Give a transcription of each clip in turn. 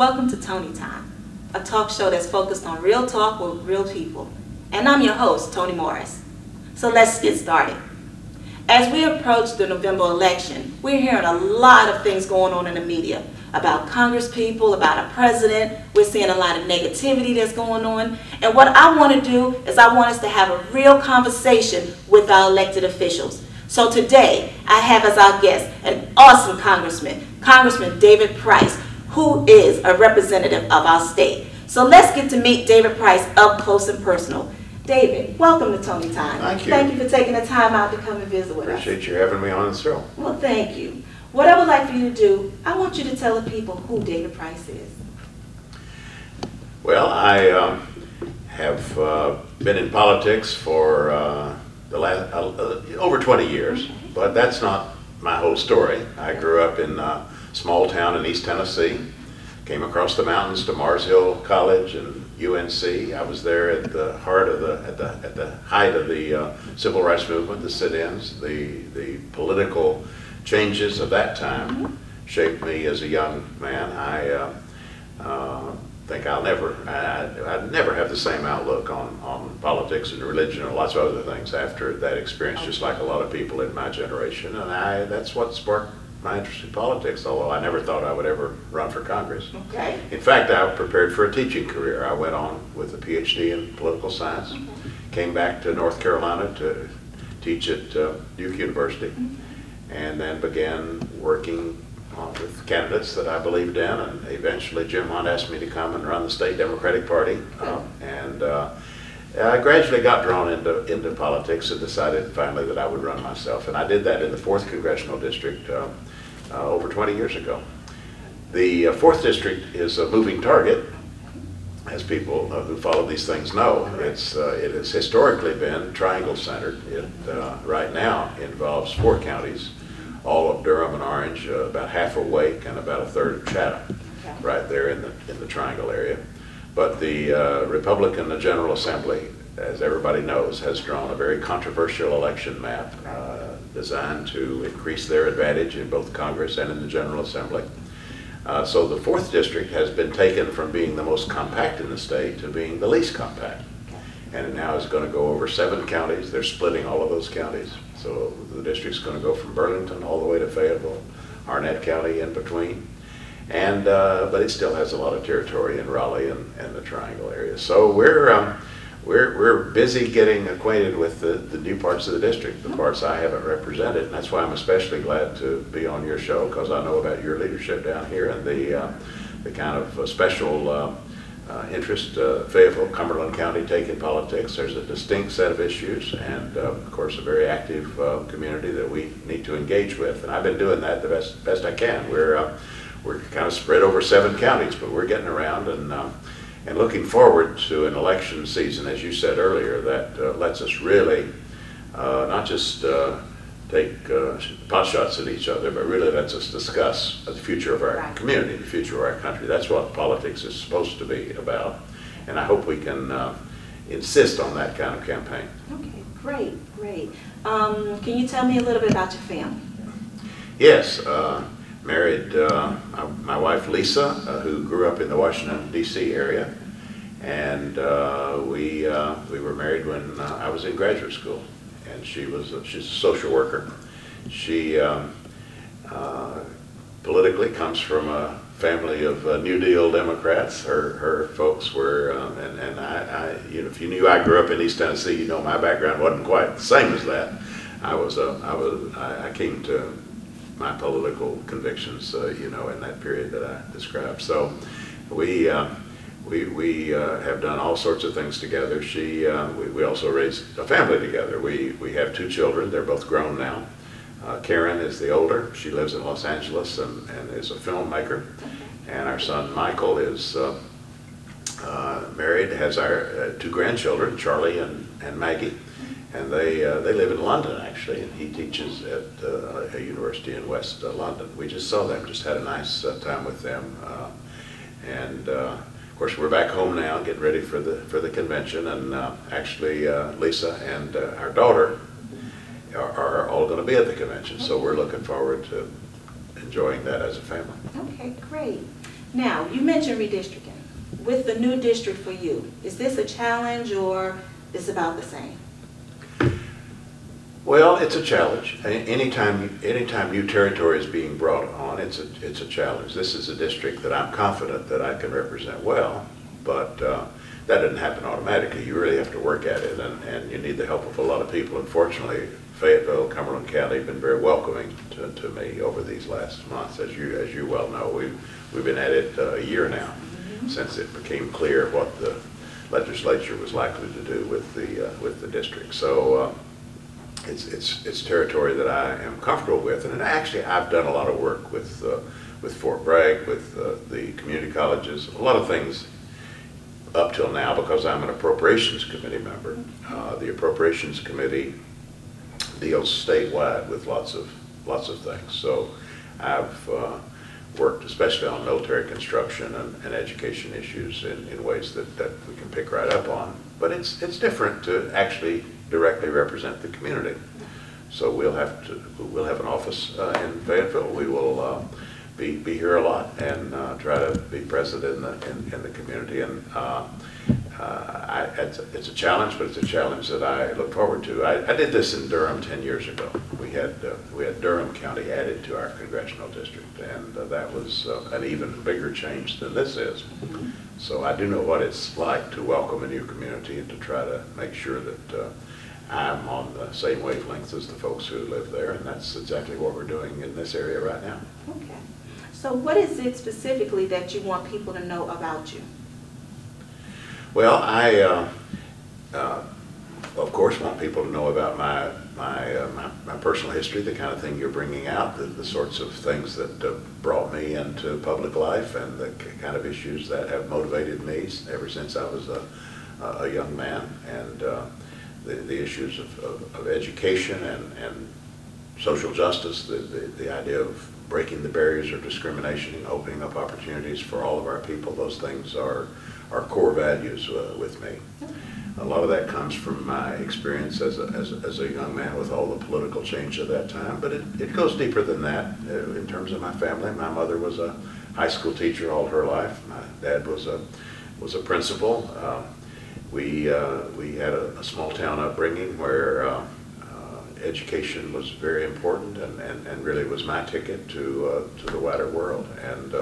Welcome to Tony Time, a talk show that's focused on real talk with real people. And I'm your host, Toni Morris. So let's get started. As we approach the November election, we're hearing a lot of things going on in the media about congresspeople, about a president. We're seeing a lot of negativity that's going on. And what I want to do is I want us to have a real conversation with our elected officials. So today, I have as our guest an awesome congressman, Congressman David Price, who is a representative of our state. So let's get to meet David Price up close and personal. David, welcome to Tony Time. Thank you. Thank you for taking the time out to come and visit with us. Appreciate you having me on the show. Well, thank you. What I would like for you to do, I want you to tell the people who David Price is. Well, I have been in politics for the last over 20 years, but that's not my whole story. I grew up in a small town in East Tennessee, came across the mountains to Mars Hill College and UNC. I was there at the heart of at the height of the civil rights movement, the sit-ins, the political changes of that time shaped me as a young man. I think I'd never have the same outlook on politics and religion or lots of other things after that experience, just like a lot of people in my generation. And that's what sparked my interest in politics, although I never thought I would ever run for Congress. Okay. In fact, I prepared for a teaching career. I went on with a PhD in political science, came back to North Carolina to teach at Duke University, and then began working with candidates that I believed in, and eventually Jim Hunt asked me to come and run the state Democratic Party, and I gradually got drawn into politics and decided finally that I would run myself, and I did that in the 4th Congressional District over 20 years ago. The 4th District is a moving target, as people who follow these things know. It has historically been triangle-centered. It right now involves 4 counties, all of Durham and Orange, about half of Wake, and about a third of Chatham, right there in the triangle area. But the Republican General Assembly, as everybody knows, has drawn a very controversial election map designed to increase their advantage in both Congress and in the General Assembly. So the 4th District has been taken from being the most compact in the state to being the least compact. And it now is going to go over 7 counties. They're splitting all of those counties. So the district's going to go from Burlington all the way to Fayetteville, Arnett County in between. And but it still has a lot of territory in Raleigh and the Triangle area. So we're busy getting acquainted with the new parts of the district, the parts I haven't represented, and that's why I'm especially glad to be on your show, because I know about your leadership down here and the kind of special interest Fayetteville, Cumberland County take in politics. There's a distinct set of issues, and of course a very active community that we need to engage with, and I've been doing that the best I can. We're kind of spread over 7 counties, but we're getting around and looking forward to an election season, as you said earlier, that lets us really not just take pot shots at each other, but really lets us discuss the future of our community, the future of our country. That's what politics is supposed to be about, and I hope we can insist on that kind of campaign. Okay, great. Can you tell me a little bit about your family? Yes. Married my wife Lisa, who grew up in the Washington, D.C. area, and we were married when I was in graduate school, and she's a social worker. She politically comes from a family of New Deal Democrats. Her folks were, and I if you knew I grew up in East Tennessee, you know my background wasn't quite the same as that. I came to my political convictions, in that period that I described. So we have done all sorts of things together. We also raised a family together. We have 2 children. They're both grown now. Karen is the older. She lives in Los Angeles and is a filmmaker. And our son Michael is married, has our 2 grandchildren, Charlie and Maggie. And they live in London, actually, and he teaches at a university in West London. We just saw them, just had a nice time with them. Of course, we're back home now, getting ready for the convention, and actually Lisa and our daughter are all going to be at the convention, so we're looking forward to enjoying that as a family. Okay, great. Now, you mentioned redistricting. With the new district for you, is this a challenge or is it about the same? Well, it's a challenge. Anytime new territory is being brought on, it's a challenge. This is a district that I'm confident that I can represent well, but that doesn't happen automatically. You really have to work at it, and you need the help of a lot of people. Unfortunately, Fayetteville, Cumberland County have been very welcoming to me over these last months. As you well know, we've been at it a year now, since it became clear what the legislature was likely to do with the district. So it's territory that I am comfortable with, and actually I've done a lot of work with Fort Bragg, with the community colleges, a lot of things up till now because I'm an appropriations committee member. The appropriations committee deals statewide with lots of things. So I've worked especially on military construction and education issues in ways that we can pick right up on. But it's different to actually directly represent the community. So we'll have an office in Fayetteville. We will be here a lot and try to be present in the community. And it's a challenge, but it's a challenge that I look forward to. I did this in Durham 10 years ago. We had Durham County added to our congressional district, and that was an even bigger change than this is. So I do know what it's like to welcome a new community and to try to make sure that I'm on the same wavelength as the folks who live there, and that's exactly what we're doing in this area right now. Okay. So what is it specifically that you want people to know about you? Well, I, of course, want people to know about my personal history, the kind of thing you're bringing out, the sorts of things that brought me into public life, and the kind of issues that have motivated me ever since I was a young man, and the issues of education and social justice, the idea of breaking the barriers of discrimination and opening up opportunities for all of our people. Those things are core values with me. A lot of that comes from my experience as a young man with all the political change of that time, but it goes deeper than that in terms of my family. My mother was a high school teacher all her life. My dad was a principal. We had a small town upbringing where education was very important and really was my ticket to the wider world. And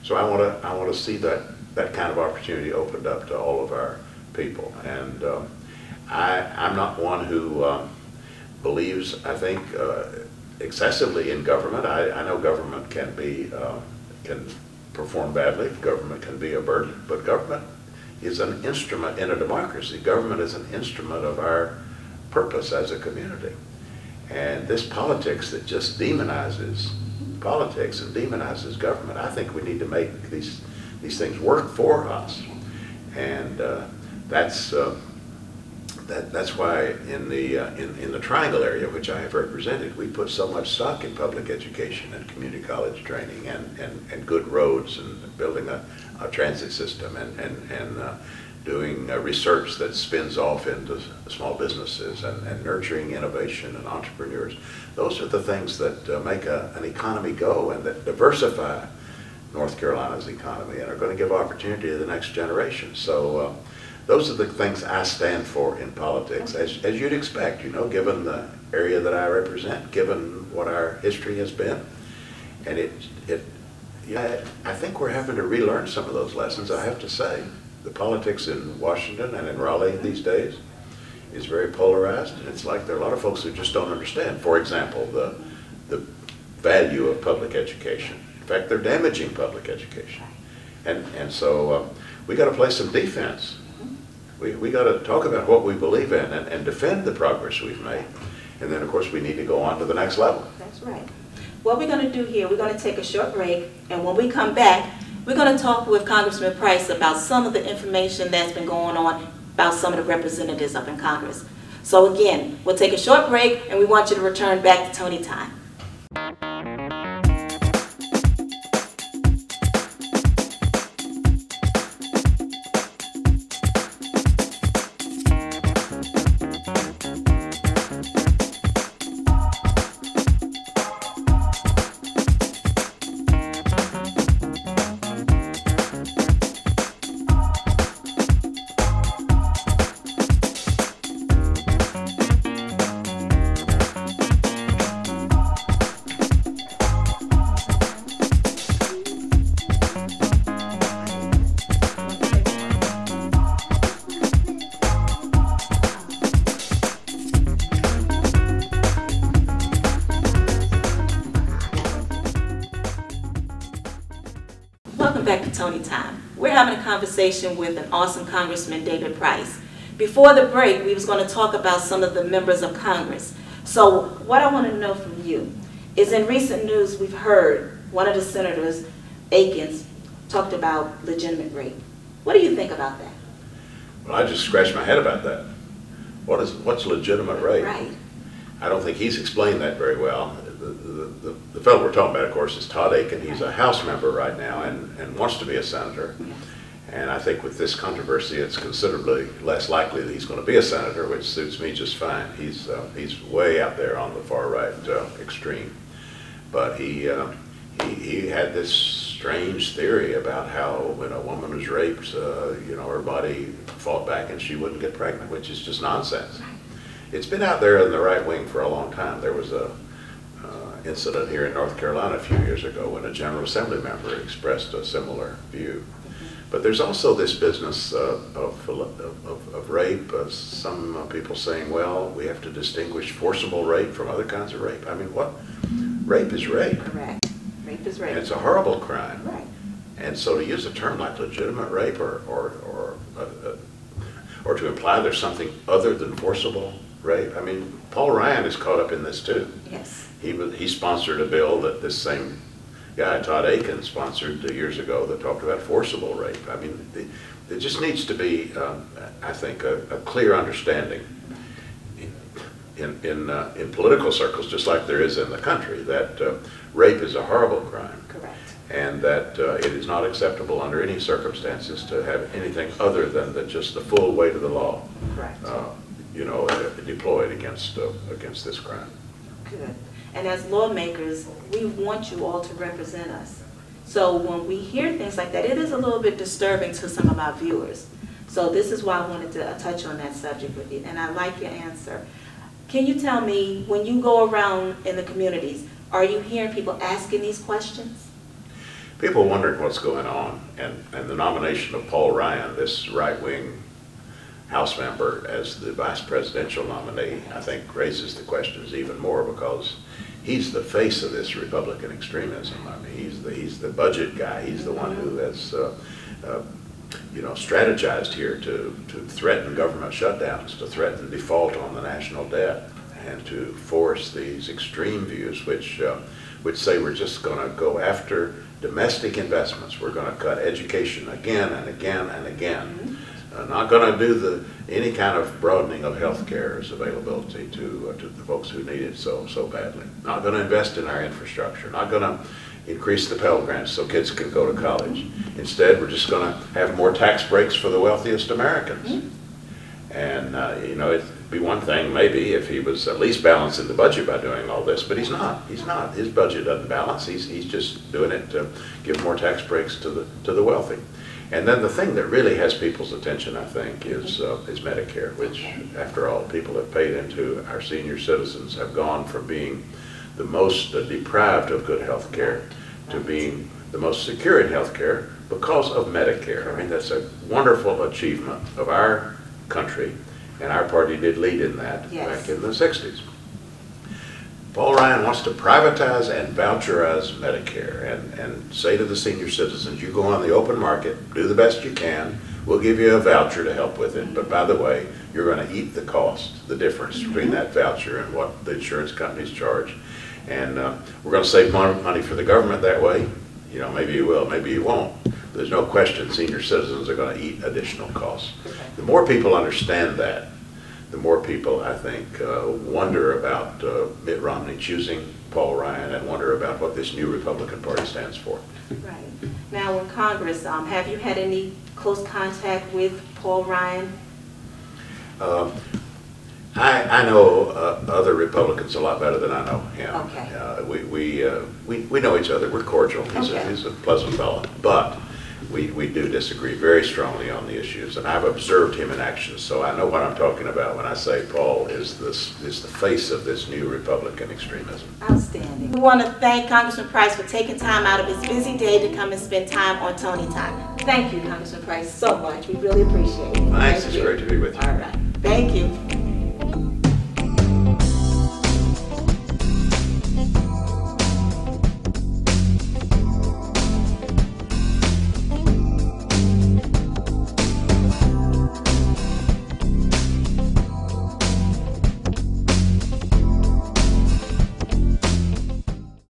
so I want to see that kind of opportunity opened up to all of our people. And I'm not one who believes, I think, excessively in government. I know government can perform badly. Government can be a burden, but government is an instrument in a democracy. Government is an instrument of our purpose as a community. And this politics that just demonizes politics and demonizes government, I think we need to make these things work for us. And that's why in the Triangle area, which I have represented, we put so much stock in public education and community college training and good roads and building a transit system and doing research that spins off into small businesses and nurturing innovation and entrepreneurs. Those are the things that make an economy go and that diversify North Carolina's economy and are going to give opportunity to the next generation. So those are the things I stand for in politics, as you'd expect, you know, given the area that I represent, given what our history has been. And I think we're having to relearn some of those lessons, I have to say. The politics in Washington and in Raleigh these days is very polarized, and it's like there are a lot of folks who just don't understand. For example, the value of public education. In fact, they're damaging public education. And so we got to play some defense. We got to talk about what we believe in and defend the progress we've made. And then, of course, we need to go on to the next level. That's right. What we're going to do here, we're going to take a short break, and when we come back, we're going to talk with Congressman Price about some of the information that's been going on about some of the representatives up in Congress. So again, we'll take a short break, and we want you to return back to Tony Time. having a conversation with an awesome Congressman, David Price. Before the break, we was going to talk about some of the members of Congress. So what I want to know from you is, in recent news, we've heard one of the senators, Akins, talked about legitimate rape. What do you think about that? Well, I just scratched my head about that. What's legitimate rape? Right. I don't think he's explained that very well. The fellow we're talking about, of course, is Todd Akin. He's a House member right now and wants to be a senator. And I think with this controversy, it's considerably less likely that he's going to be a senator, which suits me just fine. He's way out there on the far right extreme. But he had this strange theory about how when a woman was raped, her body fought back and she wouldn't get pregnant, which is just nonsense. It's been out there in the right wing for a long time. There was a incident here in North Carolina a few years ago when a General Assembly member expressed a similar view. But there's also this business of rape. Some people saying, well, we have to distinguish forcible rape from other kinds of rape. I mean, what? Rape is rape. Correct. Rape is rape. And it's a horrible crime. Right. And so to use a term like legitimate rape or to imply there's something other than forcible rape, I mean, Paul Ryan is caught up in this too. Yes. He sponsored a bill that this same guy, Todd Akin, sponsored years ago that talked about forcible rape. I mean, there just needs to be, I think, a clear understanding in political circles, just like there is in the country, that rape is a horrible crime. Correct. And that it is not acceptable under any circumstances to have anything other than just the full weight of the law, Correct. Deployed against this crime. Good. And as lawmakers, we want you all to represent us. So when we hear things like that, it is a little bit disturbing to some of our viewers. So this is why I wanted to touch on that subject with you, and I like your answer. Can you tell me, when you go around in the communities, are you hearing people asking these questions? People wondering what's going on, and the nomination of Paul Ryan, this right-wing House member, as the vice presidential nominee, I think raises the questions even more, because he's the face of this Republican extremism. I mean, he's the budget guy. He's the one who has strategized here to threaten government shutdowns, to threaten default on the national debt, and to force these extreme views which say we're just going to go after domestic investments. We're going to cut education again and again and again. Not going to do any kind of broadening of health care's availability to the folks who need it so badly. Not going to invest in our infrastructure. Not going to increase the Pell Grants so kids can go to college. Instead, we're just going to have more tax breaks for the wealthiest Americans. And it'd be one thing maybe if he was at least balancing the budget by doing all this, but he's not. He's not. His budget doesn't balance. He's just doing it to give more tax breaks to the wealthy. And then the thing that really has people's attention, I think, is Medicare, which, after all, people have paid into. Our senior citizens have gone from being the most deprived of good health care to being the most secure in health care because of Medicare. I mean, that's a wonderful achievement of our country, and our party did lead in that back in the 60s. Paul Ryan wants to privatize and voucherize Medicare and say to the senior citizens, you go on the open market, do the best you can, we'll give you a voucher to help with it, but by the way, you're going to eat the cost, the difference between that voucher and what the insurance companies charge. And we're going to save money for the government that way. Maybe you will, maybe you won't. There's no question senior citizens are going to eat additional costs. The more people understand that, the more people, I think, wonder about Mitt Romney choosing Paul Ryan and wonder about what this new Republican Party stands for. Right. Now, in Congress, have you had any close contact with Paul Ryan? I know other Republicans a lot better than I know him. Okay. We know each other. We're cordial. He's a pleasant fellow. But we do disagree very strongly on the issues, and I've observed him in action, so I know what I'm talking about when I say Paul is the face of this new Republican extremism. Outstanding. We want to thank Congressman Price for taking time out of his busy day to come and spend time on Tony Time. Thank you, Congressman Price, so much. We really appreciate it. Thanks. It's great to be with you. All right. Thank you.